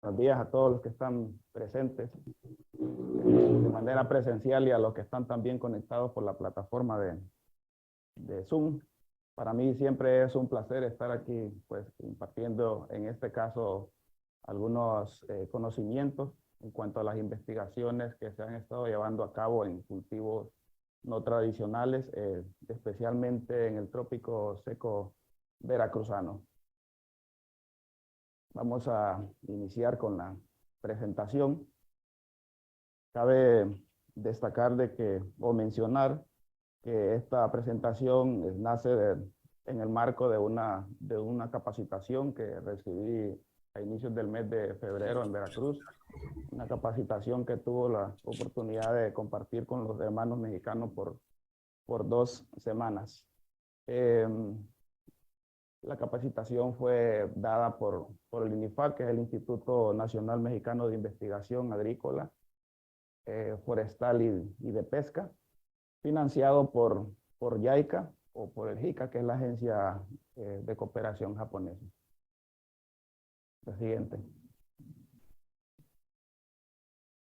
Buenos días a todos los que están presentes de manera presencial y a los que están también conectados por la plataforma de Zoom. Para mí siempre es un placer estar aquí, pues, impartiendo en este caso algunos conocimientos en cuanto a las investigaciones que se han estado llevando a cabo en cultivos no tradicionales, especialmente en el trópico seco veracruzano. Vamos a iniciar con la presentación. Cabe destacar o mencionar que esta presentación nace en el marco de una capacitación que recibí a inicios del mes de febrero en Veracruz, una capacitación que tuvo la oportunidad de compartir con los hermanos mexicanos por 2 semanas. La capacitación fue dada por el INIFAC, que es el Instituto Nacional Mexicano de Investigación Agrícola, Forestal y de Pesca, financiado por JICA o por el JICA, que es la Agencia de Cooperación Japonesa. La siguiente.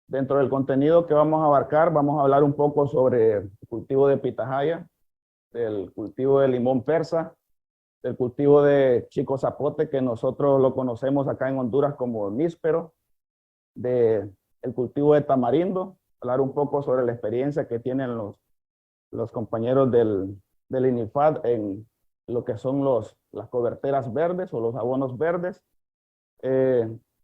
Dentro del contenido que vamos a abarcar, vamos a hablar un poco sobre el cultivo de pitahaya, del cultivo de limón persa, del cultivo de chico zapote, que nosotros lo conocemos acá en Honduras como níspero, del cultivo de tamarindo, hablar un poco sobre la experiencia que tienen los compañeros del INIFAD en lo que son las coberteras verdes o los abonos verdes,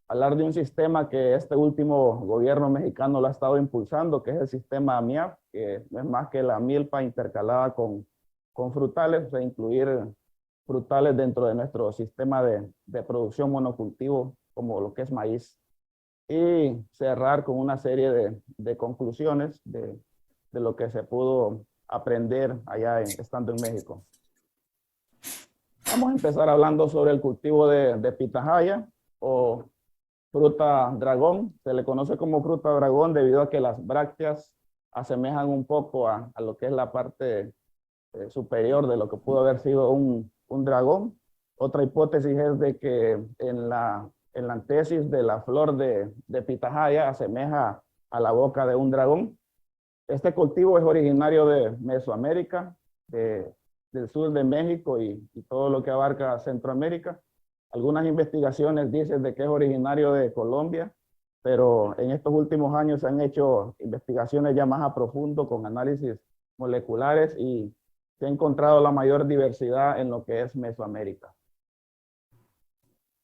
hablar de un sistema que este último gobierno mexicano lo ha estado impulsando, que es el sistema AMIAP, que no es más que la milpa intercalada con frutales, o sea, incluir frutales dentro de nuestro sistema de producción monocultivo, como lo que es maíz, y cerrar con una serie de conclusiones de lo que se pudo aprender allá estando en México. Vamos a empezar hablando sobre el cultivo de pitahaya o fruta dragón. Se le conoce como fruta dragón debido a que las brácteas asemejan un poco a lo que es la parte superior de lo que pudo haber sido un dragón. Otra hipótesis es de que en la antesis de la flor de pitahaya asemeja a la boca de un dragón. Este cultivo es originario de Mesoamérica, del sur de México y todo lo que abarca Centroamérica. Algunas investigaciones dicen de que es originario de Colombia, pero en estos últimos años se han hecho investigaciones ya más a profundo con análisis moleculares y se ha encontrado la mayor diversidad en lo que es Mesoamérica.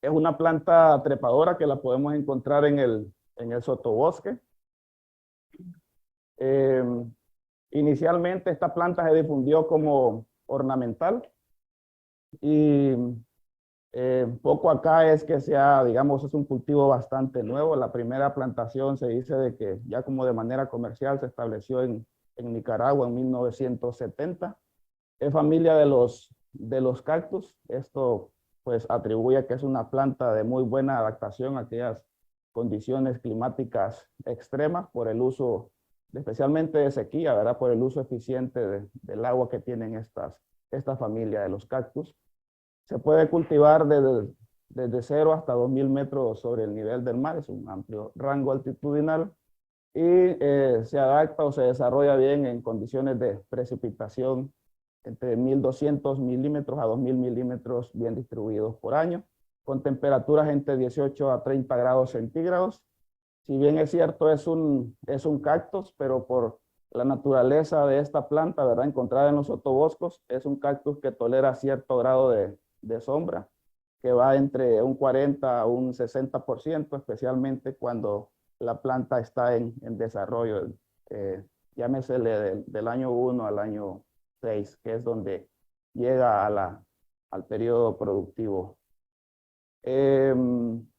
Es una planta trepadora que la podemos encontrar en el sotobosque. Inicialmente esta planta se difundió como ornamental y poco acá es que sea, digamos, es un cultivo bastante nuevo. La primera plantación se dice de que ya como de manera comercial se estableció en Nicaragua en 1970. Es familia de los cactus. Esto pues atribuye a que es una planta de muy buena adaptación a aquellas condiciones climáticas extremas por el uso, especialmente de sequía, ¿verdad? Por el uso eficiente del agua que tienen esta familia de los cactus. Se puede cultivar desde 0 hasta 2000 metros sobre el nivel del mar, es un amplio rango altitudinal y se adapta o se desarrolla bien en condiciones de precipitación entre 1200 milímetros a 2000 milímetros bien distribuidos por año, con temperaturas entre 18 a 30 grados centígrados. Si bien es cierto, es un cactus, pero por la naturaleza de esta planta, ¿verdad? Encontrada en los sotoboscos, es un cactus que tolera cierto grado de sombra, que va entre un 40 a un 60%, especialmente cuando la planta está en desarrollo, llámesele del año 1 al año 6, que es donde llega al periodo productivo.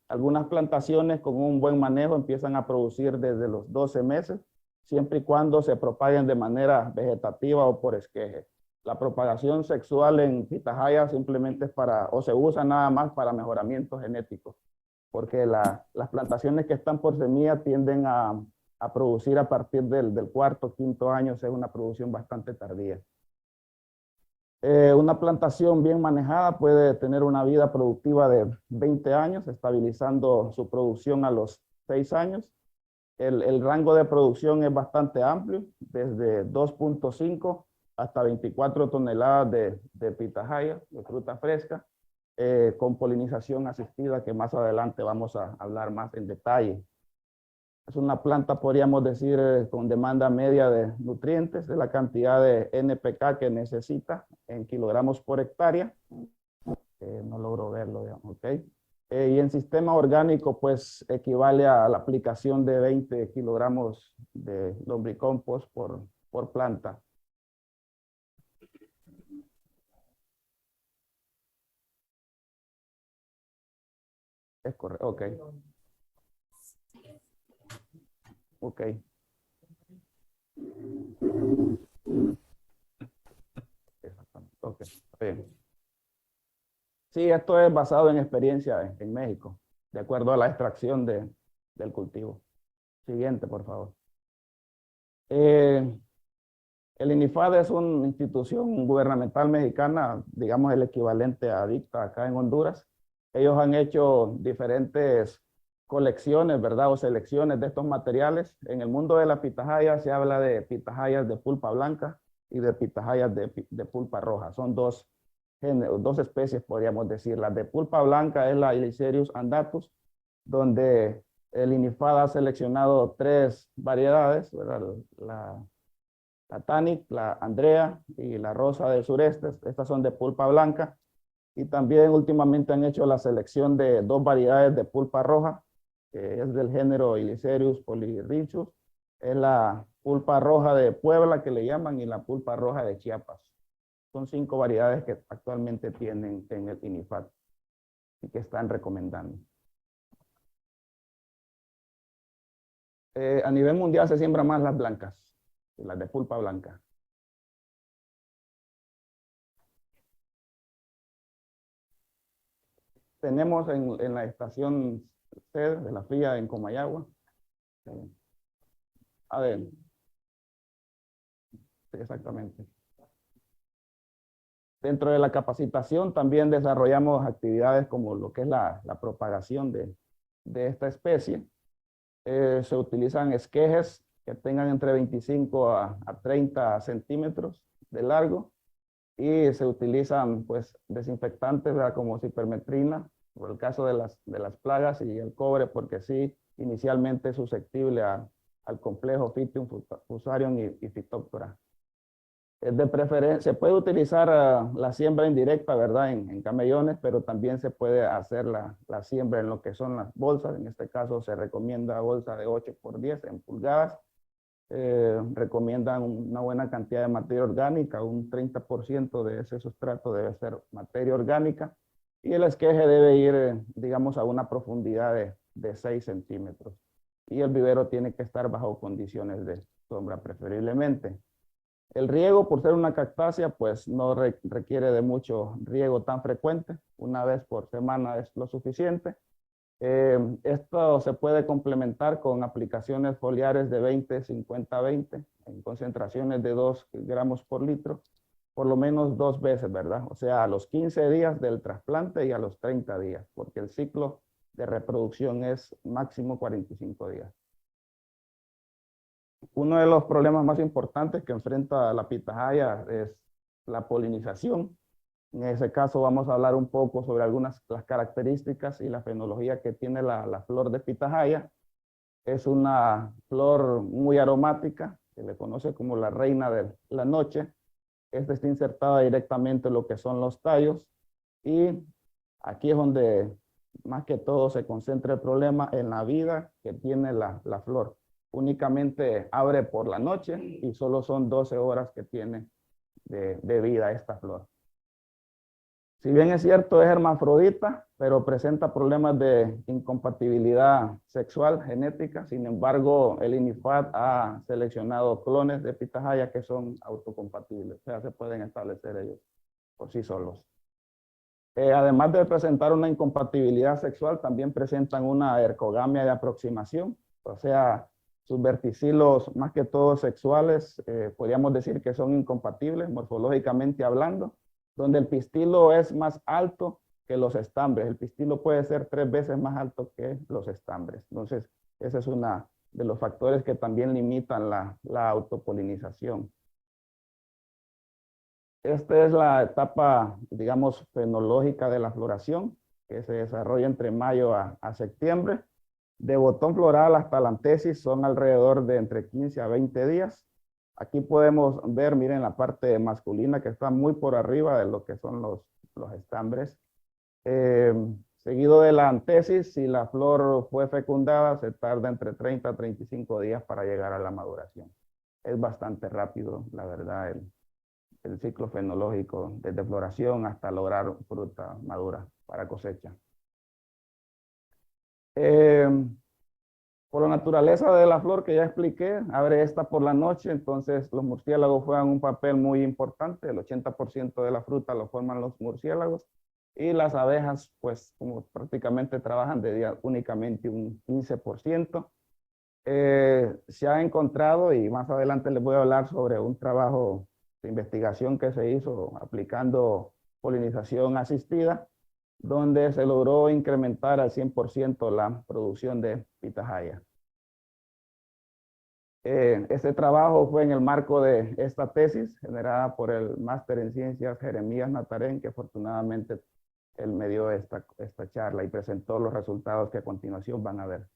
Algunas plantaciones con un buen manejo empiezan a producir desde los 12 meses, siempre y cuando se propaguen de manera vegetativa o por esqueje. La propagación sexual en pitahaya simplemente es o se usa nada más para mejoramiento genético, porque las plantaciones que están por semilla tienden a producir a partir del cuarto, quinto año, es una producción bastante tardía. Una plantación bien manejada puede tener una vida productiva de 20 años, estabilizando su producción a los 6 años. El rango de producción es bastante amplio, desde 2.5 hasta 24 toneladas de pitahaya, de fruta fresca, con polinización asistida, que más adelante vamos a hablar más en detalle. Es una planta, podríamos decir, con demanda media de nutrientes, de la cantidad de NPK que necesita en kilogramos por hectárea. No logro verlo, digamos, ¿ok? Y en sistema orgánico, pues, equivale a la aplicación de 20 kilogramos de lombricompost por planta. Es correcto, ok. Ok. Exactamente. Ok. Bien. Sí, esto es basado en experiencia en México, de acuerdo a la extracción del cultivo. Siguiente, por favor. El INIFAD es una institución gubernamental mexicana, digamos el equivalente a DICTA acá en Honduras. Ellos han hecho diferentes colecciones, ¿verdad? O selecciones de estos materiales. En el mundo de la pitahaya se habla de pitahayas de pulpa blanca y de pitahayas de pulpa roja. Son dos especies, podríamos decir. La de pulpa blanca es la Ilicerius andatus, donde el INIFAD ha seleccionado 3 variedades, ¿verdad? La Tannic, la Andrea y la Rosa del Sureste. Estas son de pulpa blanca. Y también últimamente han hecho la selección de 2 variedades de pulpa roja, que es del género Ilicerius polyrhynchus. Es la pulpa roja de Puebla, que le llaman, y la pulpa roja de Chiapas. Son 5 variedades que actualmente tienen en el INIFAD y que están recomendando. A nivel mundial se siembran más las blancas, las de pulpa blanca. Tenemos en la estación sede de la FIA en Comayagua. A ver, sí, exactamente. Dentro de la capacitación también desarrollamos actividades como lo que es la propagación de esta especie. Se utilizan esquejes que tengan entre 25 a 30 centímetros de largo y se utilizan pues desinfectantes, ¿verdad? Como cipermetrina, por el caso de las plagas, y el cobre, porque sí, inicialmente es susceptible al complejo Fitium fusarium y Phytophthora. De preferencia, se puede utilizar la siembra indirecta, ¿verdad? En camellones, pero también se puede hacer la siembra en lo que son las bolsas. En este caso se recomienda bolsa de 8 por 10 en pulgadas. Recomiendan una buena cantidad de materia orgánica, un 30% de ese sustrato debe ser materia orgánica, y el esqueje debe ir, digamos, a una profundidad de 6 centímetros. Y el vivero tiene que estar bajo condiciones de sombra preferiblemente. El riego, por ser una cactácea, pues no requiere de mucho riego tan frecuente. Una vez por semana es lo suficiente. Esto se puede complementar con aplicaciones foliares de 20, 50, 20, en concentraciones de 2 gramos por litro, por lo menos 2 veces, ¿verdad? O sea, a los 15 días del trasplante y a los 30 días, porque el ciclo de reproducción es máximo 45 días. Uno de los problemas más importantes que enfrenta la pitahaya es la polinización. En ese caso vamos a hablar un poco sobre algunas las características y la fenología que tiene la flor de pitahaya. Es una flor muy aromática, se le conoce como la reina de la noche. Esta está insertada directamente en lo que son los tallos, y aquí es donde más que todo se concentra el problema en la vida que tiene la flor. Únicamente abre por la noche y solo son 12 horas que tiene de vida esta flor. Si bien es cierto, es hermafrodita, pero presenta problemas de incompatibilidad sexual genética. Sin embargo, el INIFAD ha seleccionado clones de pitahaya que son autocompatibles, o sea, se pueden establecer ellos por sí solos. Además de presentar una incompatibilidad sexual, también presentan una ercogamia de aproximación, o sea, sus verticilos, más que todo sexuales, podríamos decir que son incompatibles morfológicamente hablando, donde el pistilo es más alto que los estambres. El pistilo puede ser 3 veces más alto que los estambres. Entonces, ese es uno de los factores que también limitan la autopolinización. Esta es la etapa, digamos, fenológica de la floración, que se desarrolla entre mayo a septiembre. De botón floral hasta la antesis son alrededor de entre 15 a 20 días. Aquí podemos ver, miren, la parte masculina que está muy por arriba de lo que son los estambres. Seguido de la antesis, si la flor fue fecundada, se tarda entre 30 a 35 días para llegar a la maduración. Es bastante rápido, la verdad, el ciclo fenológico, desde floración hasta lograr fruta madura para cosecha. Por la naturaleza de la flor que ya expliqué, abre esta por la noche, entonces los murciélagos juegan un papel muy importante. El 80% de la fruta lo forman los murciélagos y las abejas, pues como prácticamente trabajan de día, únicamente un 15%. Se ha encontrado, y más adelante les voy a hablar sobre un trabajo de investigación que se hizo aplicando polinización asistida, donde se logró incrementar al 100% la producción de pitahaya. Este trabajo fue en el marco de esta tesis generada por el máster en ciencias Jeremías Natarén, que afortunadamente él me dio esta charla y presentó los resultados que a continuación van a ver.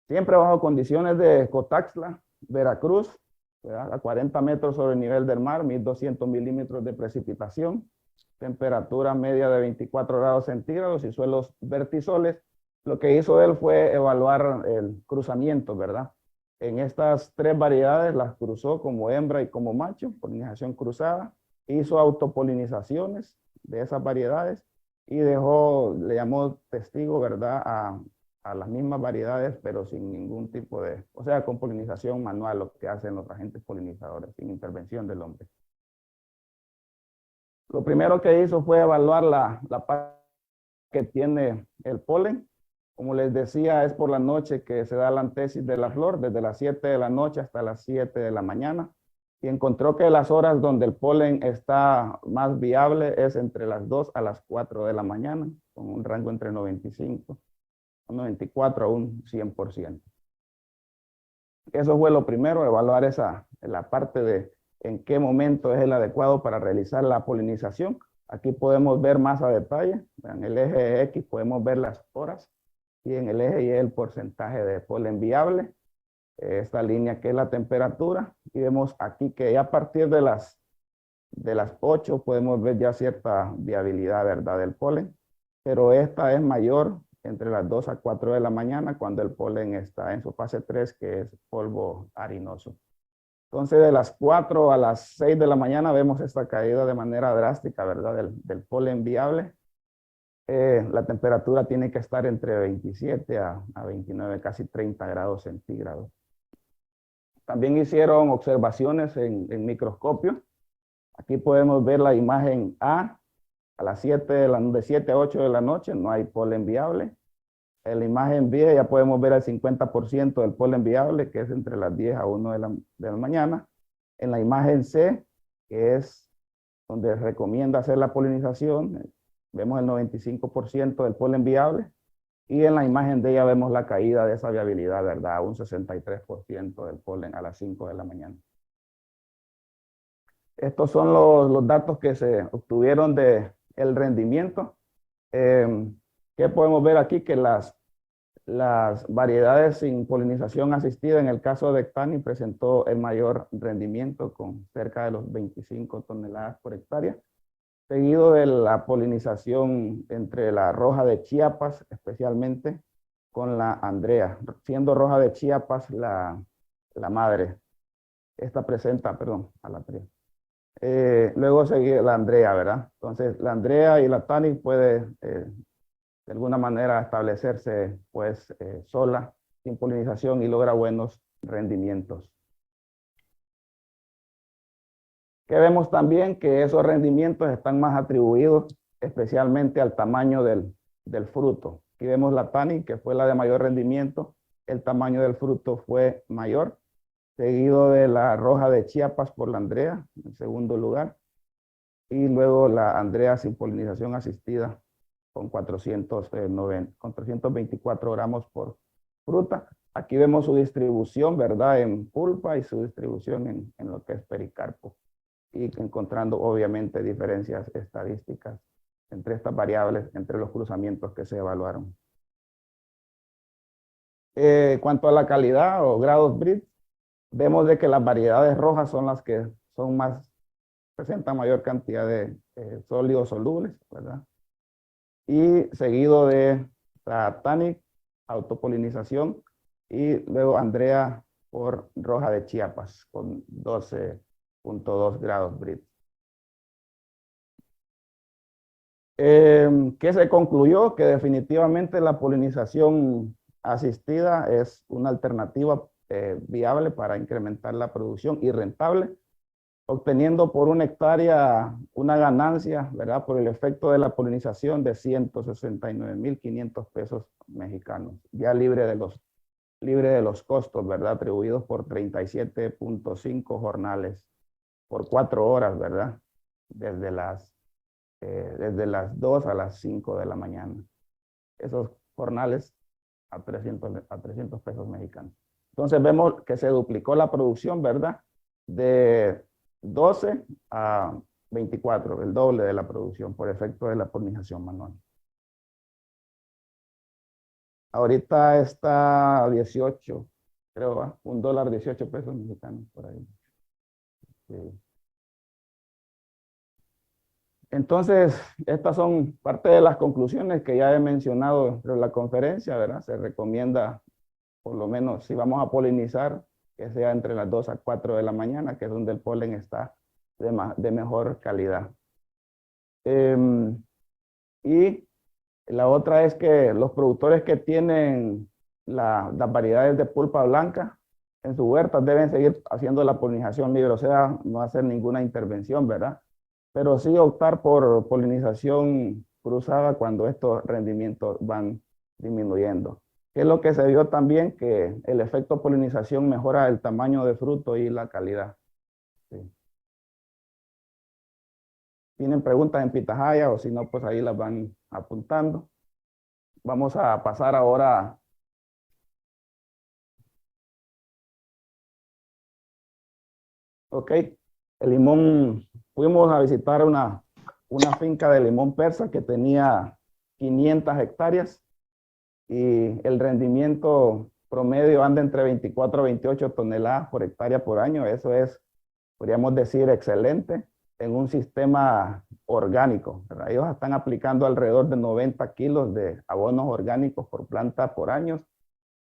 Siempre bajo condiciones de Cotaxtla, Veracruz, ¿verdad? A 40 metros sobre el nivel del mar, 1200 milímetros de precipitación, temperatura media de 24 grados centígrados y suelos vertisoles. Lo que hizo él fue evaluar el cruzamiento, ¿verdad? En estas 3 variedades las cruzó como hembra y como macho, polinización cruzada. Hizo autopolinizaciones de esas variedades y le llamó testigo, ¿verdad? A las mismas variedades, pero sin ningún tipo de, o sea, con polinización manual, lo que hacen los agentes polinizadores, sin intervención del hombre. Lo primero que hizo fue evaluar la parte que tiene el polen. Como les decía, es por la noche que se da la antesis de la flor, desde las 7 de la noche hasta las 7 de la mañana. Y encontró que las horas donde el polen está más viable es entre las 2 a las 4 de la mañana, con un rango entre 95, 94 a un 100%. Eso fue lo primero, evaluar la parte de en qué momento es el adecuado para realizar la polinización. Aquí podemos ver más a detalle. En el eje X podemos ver las horas y en el eje Y el porcentaje de polen viable. Esta línea que es la temperatura. Y vemos aquí que ya a partir de las 8 podemos ver ya cierta viabilidad, ¿verdad?, del polen. Pero esta es mayor entre las 2 a 4 de la mañana cuando el polen está en su fase 3, que es polvo harinoso. Entonces, de las 4 a las 6 de la mañana vemos esta caída de manera drástica, ¿verdad?, del polen viable. La temperatura tiene que estar entre 27 a 29, casi 30 grados centígrados. También hicieron observaciones en microscopio. Aquí podemos ver la imagen A las 7 de 7 a 8 de la noche, no hay polen viable. En la imagen B ya podemos ver el 50% del polen viable, que es entre las 10 a 1 de la mañana. En la imagen C, que es donde recomienda hacer la polinización, vemos el 95% del polen viable. Y en la imagen D ya vemos la caída de esa viabilidad, ¿verdad? Un 63% del polen a las 5 de la mañana. Estos son los datos que se obtuvieron del rendimiento. ¿Qué podemos ver aquí? Que las variedades sin polinización asistida, en el caso de Ectani, presentó el mayor rendimiento con cerca de los 25 toneladas por hectárea, seguido de la polinización entre la roja de Chiapas, especialmente con la Andrea, siendo roja de Chiapas la madre. Esta presenta, perdón, a la 3. Luego sigue la Andrea, ¿verdad? Entonces, la Andrea y la Tani puede de alguna manera establecerse pues sola, sin polinización, y logra buenos rendimientos. Que vemos también que esos rendimientos están más atribuidos especialmente al tamaño del fruto. Aquí vemos la Tani, que fue la de mayor rendimiento. El tamaño del fruto fue mayor, seguido de la roja de Chiapas por la Andrea, en segundo lugar. y luego la Andrea sin polinización asistida con 424 gramos por fruta. Aquí vemos su distribución, ¿verdad? En pulpa y su distribución en lo que es pericarpo. Y encontrando obviamente diferencias estadísticas entre estas variables, entre los cruzamientos que se evaluaron. Cuanto a la calidad o grados Brix, vemos de que las variedades rojas son las que son más, presentan mayor cantidad de sólidos solubles, ¿verdad? Y seguido de la Tannic, autopolinización, y luego Andrea por roja de Chiapas con 12.2 grados Brix. ¿Qué se concluyó? Que definitivamente la polinización asistida es una alternativa viable para incrementar la producción y rentable, obteniendo por una hectárea una ganancia, ¿verdad? Por el efecto de la polinización de 169.500 pesos mexicanos, ya libre de los costos, ¿verdad? Atribuidos por 37.5 jornales por 4 horas, ¿verdad? Desde las 2 a las 5 de la mañana. Esos jornales a 300 pesos mexicanos. Entonces vemos que se duplicó la producción, ¿verdad? De 12 a 24, el doble de la producción por efecto de la polinización manual. Ahorita está a 18, creo, ¿va? $1, 18 pesos mexicanos por ahí. Sí. Entonces, estas son parte de las conclusiones que ya he mencionado en la conferencia, ¿verdad? Se recomienda, por lo menos, si vamos a polinizar, que sea entre las 2 a 4 de la mañana, que es donde el polen está de mejor calidad. Y la otra es que los productores que tienen las variedades de pulpa blanca en sus huertas deben seguir haciendo la polinización libre, o sea, no hacer ninguna intervención, ¿verdad? Pero sí optar por polinización cruzada cuando estos rendimientos van disminuyendo. ¿Qué es lo que se vio también? Que el efecto polinización mejora el tamaño de fruto y la calidad. Sí. ¿Tienen preguntas en pitahaya o si no, pues ahí las van apuntando? Vamos a pasar ahora. Ok, el limón, fuimos a visitar una finca de limón persa que tenía 500 hectáreas y el rendimiento promedio anda entre 24 a 28 toneladas por hectárea por año. Eso es, podríamos decir, excelente en un sistema orgánico, ¿verdad? Ellos están aplicando alrededor de 90 kilos de abonos orgánicos por planta por año.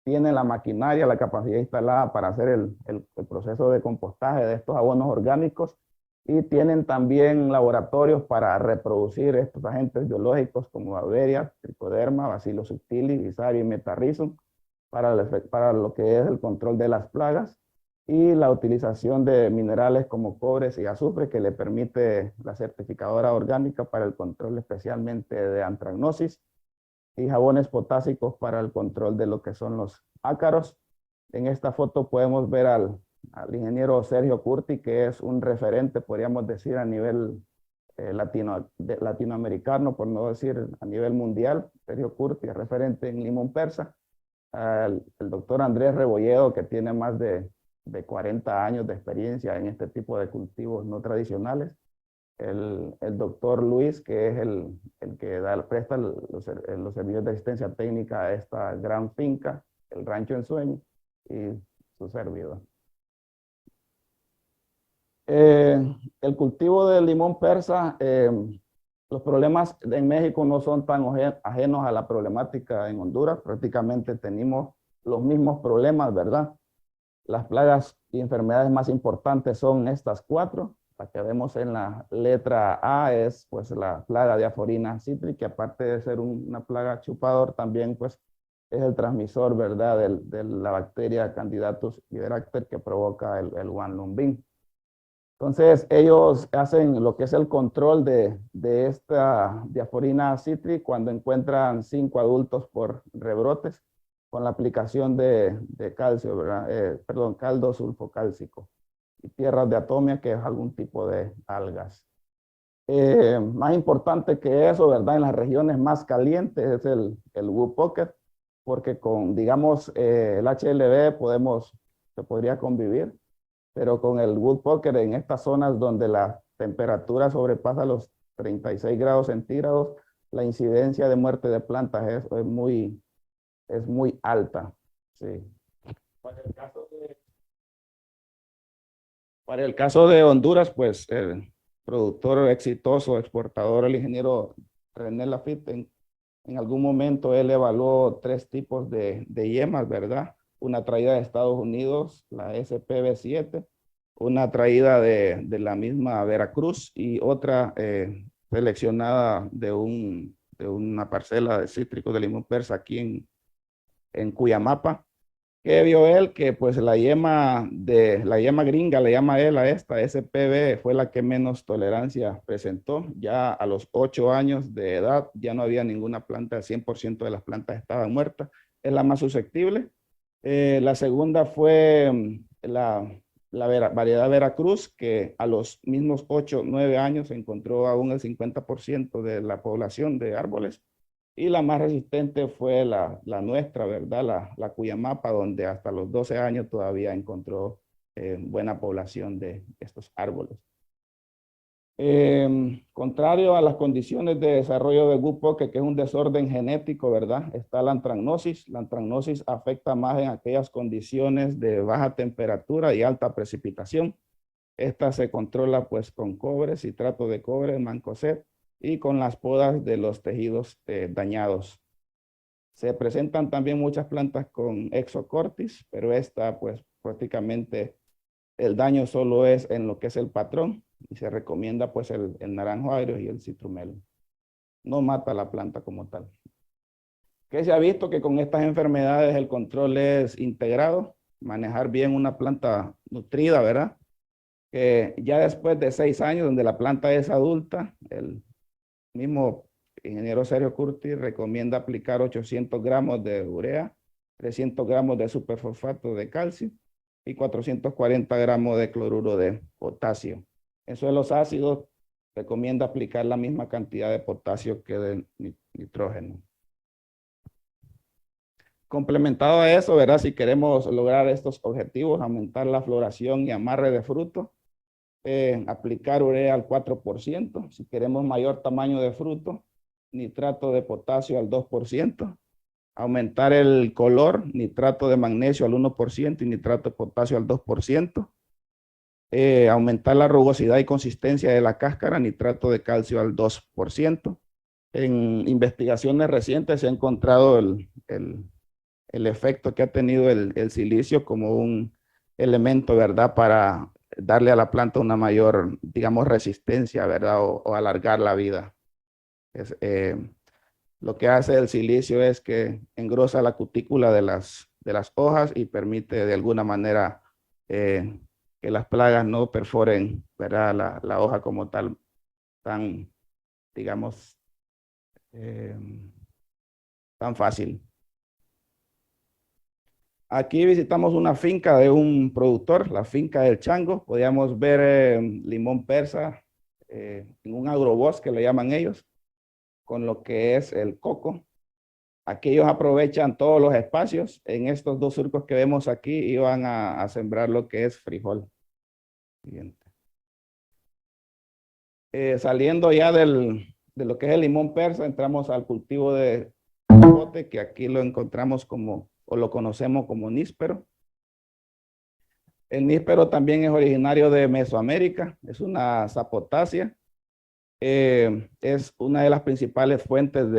Tienen la maquinaria, la capacidad instalada para hacer el proceso de compostaje de estos abonos orgánicos y tienen también laboratorios para reproducir estos agentes biológicos como Baberia, Tricoderma, Bacillus subtilis, Isaria y Metarrhizum para lo que es el control de las plagas y la utilización de minerales como cobre y azufre que le permite la certificadora orgánica para el control especialmente de antracnosis y jabones potásicos para el control de lo que son los ácaros. En esta foto podemos ver al ingeniero Sergio Curti, que es un referente, podríamos decir, a nivel latinoamericano, por no decir a nivel mundial. Sergio Curti es referente en limón persa. El doctor Andrés Rebolledo, que tiene más de 40 años de experiencia en este tipo de cultivos no tradicionales. El doctor Luis, que es el que presta los servicios de asistencia técnica a esta gran finca, el Rancho Ensueño, y su servidor. El cultivo del limón persa, los problemas en México no son tan ajenos a la problemática en Honduras. Prácticamente tenemos los mismos problemas, ¿verdad? Las plagas y enfermedades más importantes son estas 4. La que vemos en la letra A es pues la plaga de Aforina citri, que aparte de ser una plaga chupador, también pues es el transmisor, ¿verdad? De la bacteria Candidatus hidracter que provoca el guanlumbín. Entonces ellos hacen lo que es el control de esta Diaforina citri cuando encuentran 5 adultos por rebrotes con la aplicación de calcio, ¿verdad? Caldo sulfocálcico y tierras de atomia, que es algún tipo de algas. Más importante que eso, ¿verdad? En las regiones más calientes es el Wood Pocket, porque con, digamos, el HLB se podría convivir, pero con el Wood Pocket en estas zonas donde la temperatura sobrepasa los 36 grados centígrados, la incidencia de muerte de plantas es muy alta. Sí. Para el caso de, para el caso de Honduras, pues el productor exitoso, exportador, el ingeniero René Lafitte, en algún momento él evaluó 3 tipos de yemas, ¿verdad? Una traída de Estados Unidos, la SPB7, una traída de la misma Veracruz y otra seleccionada de una parcela de cítricos de limón persa aquí en Cuyamapa. ¿Qué vio él? Que pues la yema gringa, le llama él a esta SPB, fue la que menos tolerancia presentó. Ya a los 8 años de edad ya no había ninguna planta, el 100% de las plantas estaban muertas. Es la más susceptible. La segunda fue la variedad Veracruz, que a los mismos 8, 9 años se encontró aún el 50% de la población de árboles. Y la más resistente fue la nuestra, ¿verdad? La Cuyamapa, donde hasta los 12 años todavía encontró buena población de estos árboles. Contrario a las condiciones de desarrollo de Wood Pocket, que es un desorden genético, ¿verdad? Está la antragnosis. La antragnosis afecta más en aquellas condiciones de baja temperatura y alta precipitación. Esta se controla pues con cobre, citrato de cobre, mancozeb, y con las podas de los tejidos dañados. Se presentan también muchas plantas con exocortis, pero esta pues prácticamente el daño solo es en lo que es el patrón y se recomienda pues el naranjo agrio y el citrumelo. No mata la planta como tal. ¿Qué se ha visto? Que con estas enfermedades el control es integrado, manejar bien una planta nutrida, ¿verdad? Que ya después de 6 años, donde la planta es adulta, el mismo ingeniero Sergio Curti recomienda aplicar 800 gramos de urea, 300 gramos de superfosfato de calcio y 440 gramos de cloruro de potasio. En suelos ácidos recomienda aplicar la misma cantidad de potasio que de nitrógeno. Complementado a eso, ¿verdad? Si queremos lograr estos objetivos, aumentar la floración y amarre de frutos, aplicar urea al 4%. Si queremos mayor tamaño de fruto, nitrato de potasio al 2%. Aumentar el color, nitrato de magnesio al 1% y nitrato de potasio al 2%. Aumentar la rugosidad y consistencia de la cáscara, nitrato de calcio al 2%. En investigaciones recientes se ha encontrado el efecto que ha tenido el silicio como un elemento, ¿verdad?, para darle a la planta una mayor, digamos, resistencia, ¿verdad?, o alargar la vida. Lo que hace el silicio es que engrosa la cutícula de las hojas y permite de alguna manera que las plagas no perforen, ¿verdad?, la hoja como tal, tan, digamos, tan fácil. Aquí visitamos una finca de un productor, la finca del Chango. Podíamos ver limón persa en un agrobosque, le llaman ellos, con lo que es el coco. Aquí ellos aprovechan todos los espacios. En estos 2 surcos que vemos aquí iban a sembrar lo que es frijol. Siguiente. Saliendo ya de lo que es el limón persa, entramos al cultivo de zapote, que aquí lo encontramos como, o lo conocemos como níspero. El níspero también es originario de Mesoamérica, es una zapotácea. Es una de las principales fuentes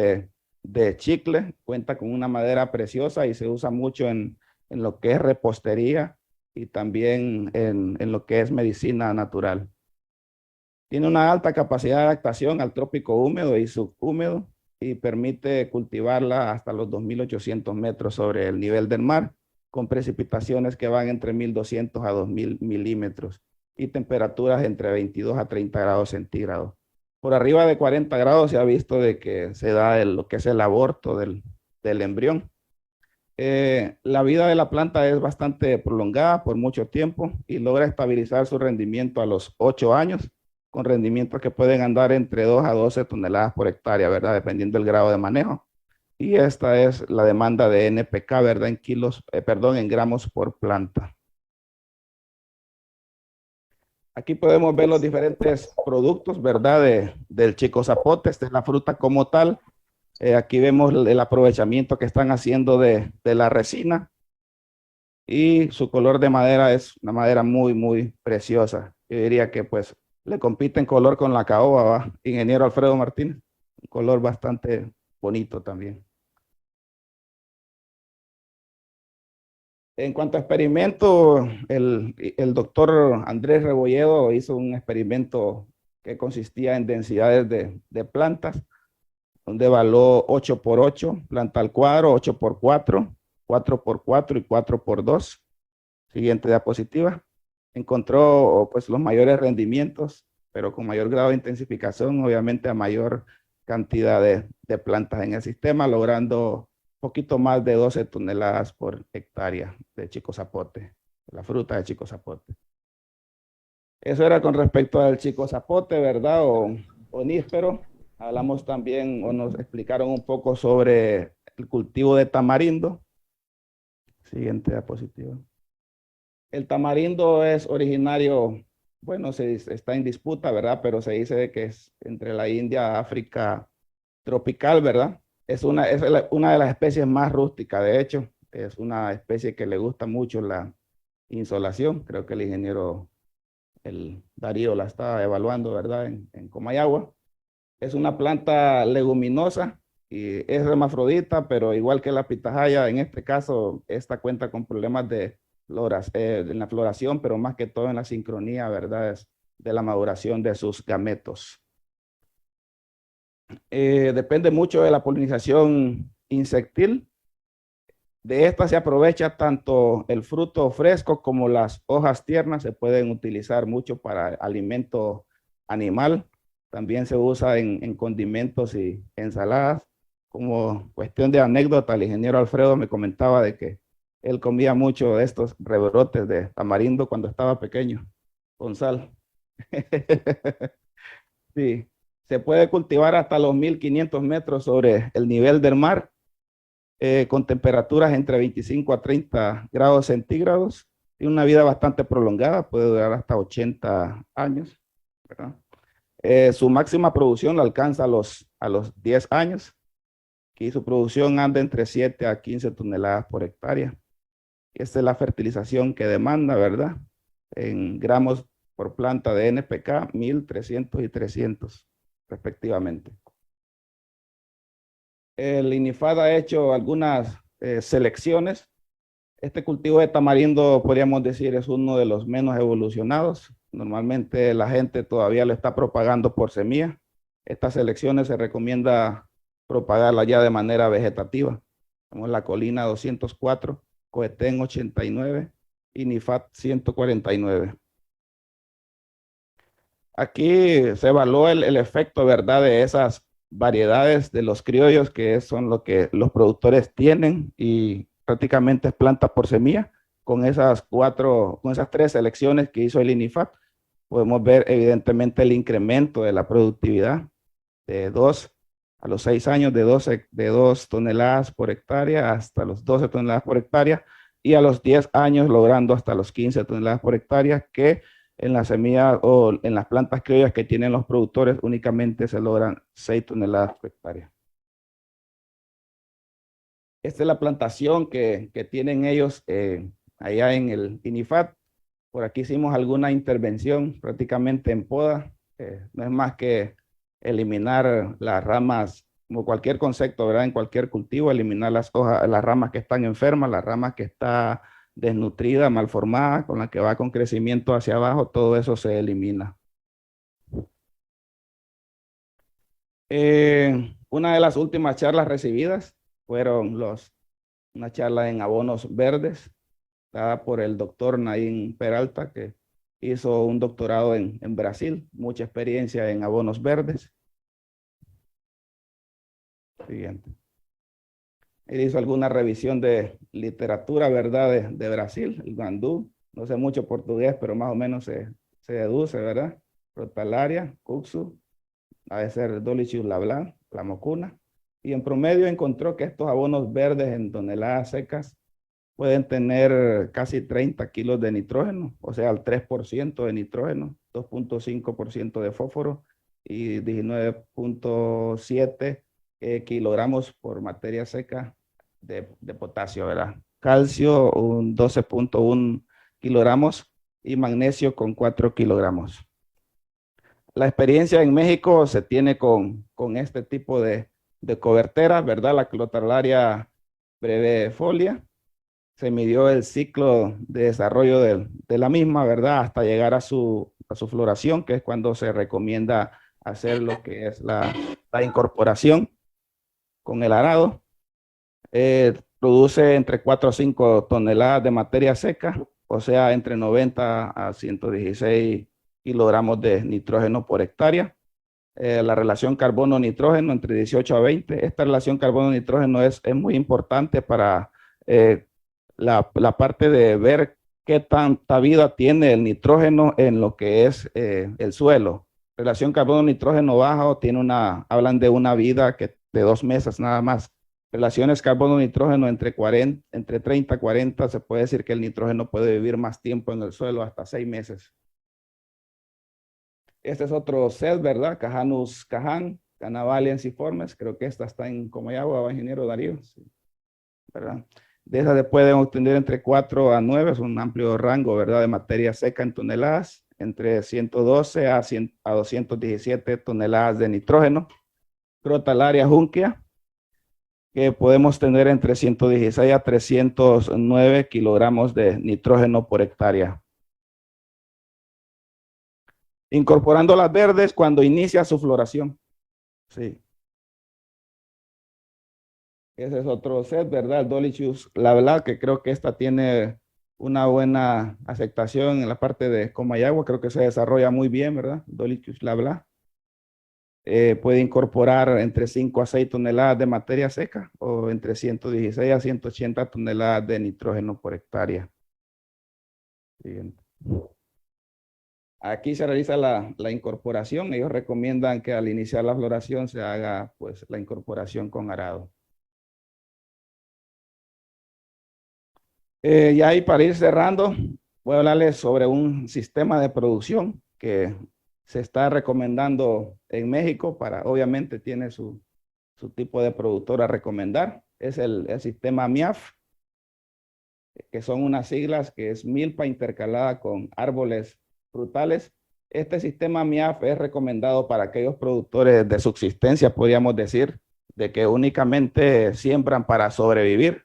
de chicle, cuenta con una madera preciosa y se usa mucho en lo que es repostería y también en lo que es medicina natural. Tiene una alta capacidad de adaptación al trópico húmedo y subhúmedo y permite cultivarla hasta los 2.800 metros sobre el nivel del mar, con precipitaciones que van entre 1.200 a 2.000 milímetros y temperaturas entre 22 a 30 grados centígrados. Por arriba de 40 grados se ha visto de que se da lo que es el aborto del embrión. La vida de la planta es bastante prolongada por mucho tiempo y logra estabilizar su rendimiento a los 8 años, con rendimientos que pueden andar entre 2 a 12 toneladas por hectárea, ¿verdad? Dependiendo del grado de manejo. Y esta es la demanda de NPK, ¿verdad? En kilos, perdón, en gramos por planta. Aquí podemos ver los diferentes productos, ¿verdad? Del chico zapote. Esta es la fruta como tal. Aquí vemos el aprovechamiento que están haciendo de la resina. Y su color de madera es una madera muy, muy preciosa. Yo diría que pues le compite en color con la caoba, ¿va? Ingeniero Alfredo Martínez. Un color bastante bonito también. En cuanto a experimento, el doctor Andrés Rebolledo hizo un experimento que consistía en densidades de plantas, donde evaluó 8 por 8, planta al cuadro, 8 por 4, 4 por 4 y 4 por 2. Siguiente diapositiva. Encontró pues los mayores rendimientos, pero con mayor grado de intensificación, obviamente a mayor cantidad de plantas en el sistema, logrando poquito más de 12 toneladas por hectárea de chico zapote, la fruta de chico zapote. Eso era con respecto al chico zapote, ¿verdad? O níspero. Hablamos también o nos explicaron un poco sobre el cultivo de tamarindo. Siguiente diapositiva. El tamarindo es originario, bueno, está en disputa, ¿verdad? Pero se dice que es entre la India, África tropical, ¿verdad? Una de las especies más rústicas, de hecho, es una especie que le gusta mucho la insolación. Creo que el ingeniero, el Darío, la está evaluando, ¿verdad? En Comayagua. Es una planta leguminosa y es hermafrodita, pero igual que la pitahaya, en este caso, esta cuenta con problemas en la floración, pero más que todo en la sincronía, ¿verdad? De la maduración de sus gametos. Depende mucho de la polinización insectil. De esta se aprovecha tanto el fruto fresco como las hojas tiernas, se pueden utilizar mucho para alimento animal. También se usa en condimentos y ensaladas. Como cuestión de anécdota, el ingeniero Alfredo me comentaba de que él comía mucho de estos rebrotes de tamarindo cuando estaba pequeño, con sal. Sí, se puede cultivar hasta los 1500 metros sobre el nivel del mar, con temperaturas entre 25 a 30 grados centígrados. Tiene una vida bastante prolongada, puede durar hasta 80 años, ¿verdad? Su máxima producción la alcanza a los 10 años y su producción anda entre 7 a 15 toneladas por hectárea. Esta es la fertilización que demanda, ¿verdad? En gramos por planta de NPK, 1300 y 300 respectivamente. El INIFAD ha hecho algunas selecciones. Este cultivo de tamarindo, podríamos decir, es uno de los menos evolucionados. Normalmente la gente todavía lo está propagando por semilla. Estas selecciones se recomienda propagarla ya de manera vegetativa. Como la colina 204, Coetén 89 y Nifat 149. Aquí se evaluó el efecto, ¿verdad?, de esas variedades de los criollos, que son lo que los productores tienen, y prácticamente es planta por semilla. Con esas tres selecciones que hizo el INIFAT, podemos ver evidentemente el incremento de la productividad de 2 a los 6 años, de 2 toneladas por hectárea hasta los 12 toneladas por hectárea, y a los 10 años logrando hasta los 15 toneladas por hectárea, que en las semillas o en las plantas criollas que tienen los productores únicamente se logran 6 toneladas por hectárea. Esta es la plantación que tienen ellos allá en el INIFAT. Por aquí hicimos alguna intervención prácticamente en poda. No es más que eliminar las ramas, como cualquier concepto, ¿verdad? En cualquier cultivo, eliminar las hojas, las ramas que están enfermas, las ramas que está desnutrida, mal formada, con la que va con crecimiento hacia abajo, todo eso se elimina. Una de las últimas charlas recibidas fueron una charla en abonos verdes, dada por el doctor Naín Peralta, que hizo un doctorado en Brasil, mucha experiencia en abonos verdes. Siguiente. Él hizo alguna revisión de literatura, ¿verdad?, de Brasil, el Guandú. No sé mucho portugués, pero más o menos se deduce, ¿verdad? Crotalaria, Cuxu, ha de ser Dolichus labla, la mocuna. Y en promedio encontró que estos abonos verdes en toneladas secas pueden tener casi 30 kilos de nitrógeno, o sea, el 3% de nitrógeno, 2.5% de fósforo y 19.7 kilogramos por materia seca de potasio, ¿verdad? Calcio, un 12.1 kilogramos y magnesio con 4 kilogramos. La experiencia en México se tiene con este tipo de coberteras, ¿verdad? La Crotalaria brevifolia. Se midió el ciclo de desarrollo de la misma, ¿verdad? Hasta llegar a su floración, que es cuando se recomienda hacer lo que es la incorporación con el arado. Produce entre 4 a 5 toneladas de materia seca, o sea, entre 90 a 116 kilogramos de nitrógeno por hectárea. La relación carbono-nitrógeno entre 18 a 20. Esta relación carbono-nitrógeno es muy importante para la parte de ver qué tanta vida tiene el nitrógeno en lo que es el suelo. Relación carbono-nitrógeno bajo hablan de una vida de 2 meses nada más. Relaciones carbono-nitrógeno entre 30 y 40, se puede decir que el nitrógeno puede vivir más tiempo en el suelo, hasta 6 meses. Este es otro set, ¿verdad? Cajanus cajan, Canavaliensiformes. Creo que esta está en Comayagua, ingeniero Darío. Sí, ¿verdad? De esas se pueden obtener entre 4 a 9, es un amplio rango, ¿verdad? De materia seca en toneladas, entre 112 a 217 toneladas de nitrógeno. Crotalaria junquia, que podemos tener entre 116 a 309 kilogramos de nitrógeno por hectárea. Incorporando las verdes cuando inicia su floración. Sí. Ese es otro set, ¿verdad? El Dolichus labla, que creo que esta tiene una buena aceptación en la parte de Comayagua. Creo que se desarrolla muy bien, ¿verdad? Dolichus labla. Puede incorporar entre 5 a 6 toneladas de materia seca o entre 116 a 180 toneladas de nitrógeno por hectárea. Siguiente. Aquí se realiza la incorporación. Ellos recomiendan que al iniciar la floración se haga pues la incorporación con arado. Y ahí para ir cerrando, voy a hablarles sobre un sistema de producción que se está recomendando en México obviamente tiene su tipo de productor a recomendar. Es el sistema MIAF, que son unas siglas que es milpa intercalada con árboles frutales. Este sistema MIAF es recomendado para aquellos productores de subsistencia, podríamos decir, de que únicamente siembran para sobrevivir.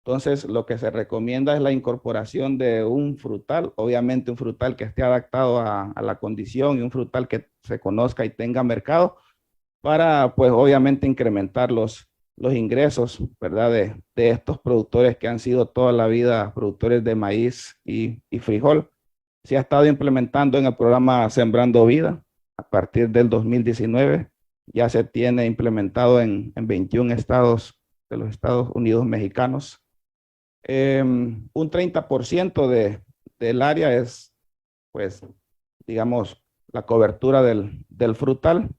Entonces, lo que se recomienda es la incorporación de un frutal, obviamente un frutal que esté adaptado a la condición y un frutal que se conozca y tenga mercado para, pues, obviamente incrementar los ingresos, ¿verdad? De estos productores que han sido toda la vida productores de maíz y frijol. Se ha estado implementando en el programa Sembrando Vida a partir del 2019. Ya se tiene implementado en 21 estados de los Estados Unidos mexicanos. Un 30% del área es, pues, digamos, la cobertura del frutal.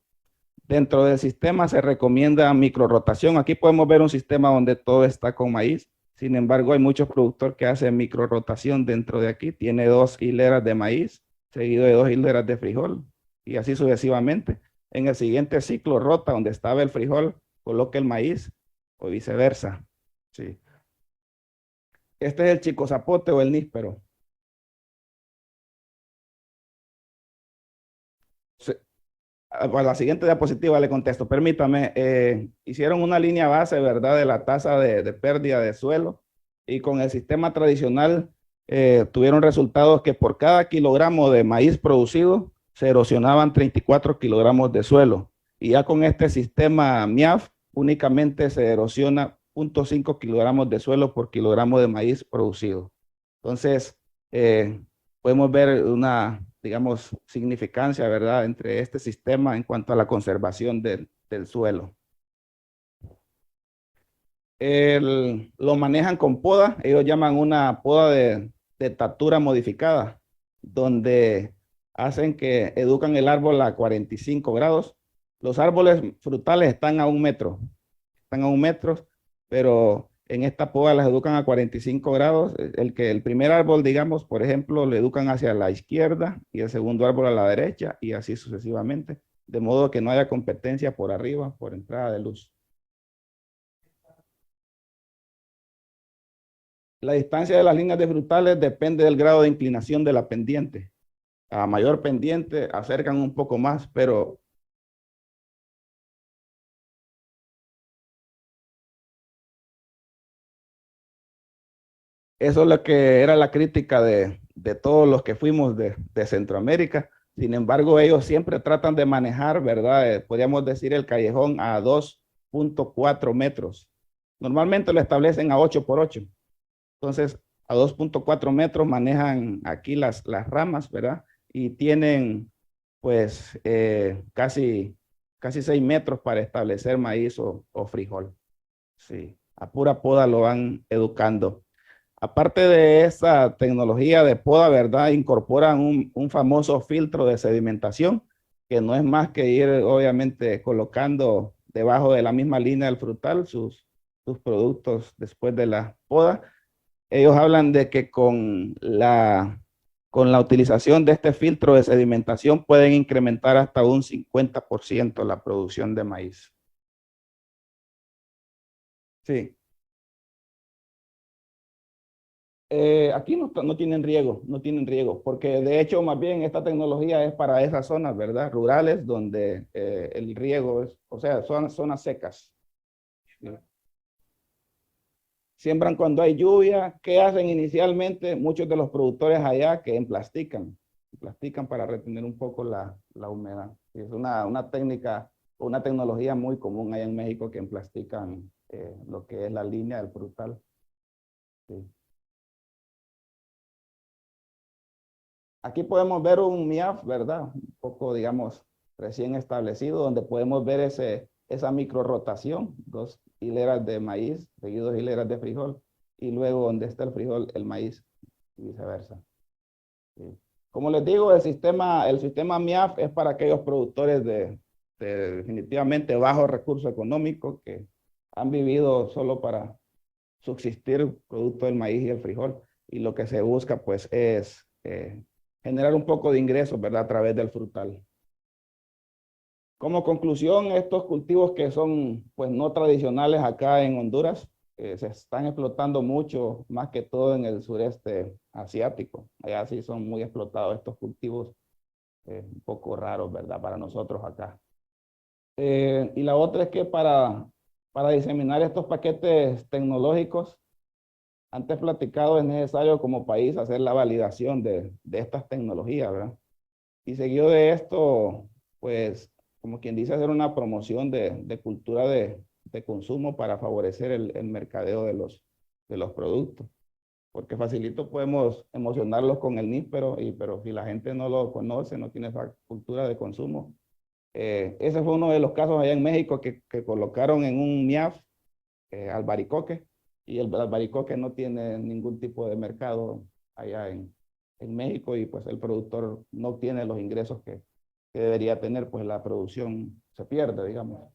Dentro del sistema se recomienda microrotación. Aquí podemos ver un sistema donde todo está con maíz. Sin embargo, hay muchos productores que hacen microrotación dentro de aquí. Tiene 2 hileras de maíz, seguido de 2 hileras de frijol, y así sucesivamente. En el siguiente ciclo rota donde estaba el frijol, coloca el maíz, o viceversa. Sí. Este es el chico zapote o el níspero. A la siguiente diapositiva le contesto, permítame, hicieron una línea base, ¿verdad?, de la tasa de pérdida de suelo, y con el sistema tradicional tuvieron resultados que por cada kilogramo de maíz producido se erosionaban 34 kilogramos de suelo, y ya con este sistema MIAF únicamente se erosiona 0.5 kilogramos de suelo por kilogramo de maíz producido. Entonces, podemos ver una, digamos, significancia, ¿verdad?, entre este sistema en cuanto a la conservación del suelo. Lo manejan con poda, ellos llaman una poda de estatura modificada, donde hacen que educan el árbol a 45 grados. Los árboles frutales están a 1 metro, pero en esta poda las educan a 45 grados. El primer árbol, digamos, por ejemplo, le educan hacia la izquierda y el segundo árbol a la derecha y así sucesivamente, de modo que no haya competencia por arriba, por entrada de luz. La distancia de las líneas de frutales depende del grado de inclinación de la pendiente. A mayor pendiente acercan un poco más, pero eso es lo que era la crítica de todos los que fuimos de Centroamérica. Sin embargo, ellos siempre tratan de manejar, ¿verdad? Podríamos decir el callejón a 2.4 metros. Normalmente lo establecen a 8 por 8. Entonces, a 2.4 metros manejan aquí las ramas, ¿verdad? Y tienen, pues, casi 6 metros para establecer maíz o frijol. Sí, a pura poda lo van educando. Aparte de esa tecnología de poda, ¿verdad? Incorporan un famoso filtro de sedimentación, que no es más que ir, obviamente, colocando debajo de la misma línea del frutal sus productos después de la poda. Ellos hablan de que con la utilización de este filtro de sedimentación pueden incrementar hasta un 50% la producción de maíz. Sí. Aquí no tienen riego, porque de hecho más bien esta tecnología es para esas zonas, ¿verdad? Rurales donde el riego es, o sea, son zonas secas. ¿Sí? Siembran cuando hay lluvia. ¿Qué hacen inicialmente? Muchos de los productores allá que plastican para retener un poco la humedad. Y es una técnica, una tecnología muy común allá en México que emplastican lo que es la línea del frutal. Sí. Aquí podemos ver un MIAF, ¿verdad? Un poco, digamos, recién establecido, donde podemos ver esa micro rotación, 2 hileras de maíz, seguidos hileras de frijol, y luego donde está el frijol, el maíz, y viceversa. Sí. Como les digo, el sistema MIAF es para aquellos productores de definitivamente bajo recurso económico que han vivido solo para subsistir producto del maíz y el frijol. Y lo que se busca, pues, es generar un poco de ingresos, ¿verdad? A través del frutal. Como conclusión, estos cultivos que son, pues, no tradicionales acá en Honduras, se están explotando mucho, más que todo en el sureste asiático. Allá sí son muy explotados estos cultivos, un poco raros, ¿verdad? Para nosotros acá. Y la otra es que para diseminar estos paquetes tecnológicos, antes platicado, es necesario como país hacer la validación de estas tecnologías, ¿verdad? Y seguido de esto, pues, como quien dice, hacer una promoción de cultura de consumo para favorecer el mercadeo de los productos. Porque facilito podemos emocionarlos con el níspero, pero si la gente no lo conoce, no tiene esa cultura de consumo. Ese fue uno de los casos allá en México que colocaron en un MIAF albaricoque, y el albaricoque no tiene ningún tipo de mercado allá en México, y pues el productor no tiene los ingresos que debería tener, pues la producción se pierde, digamos.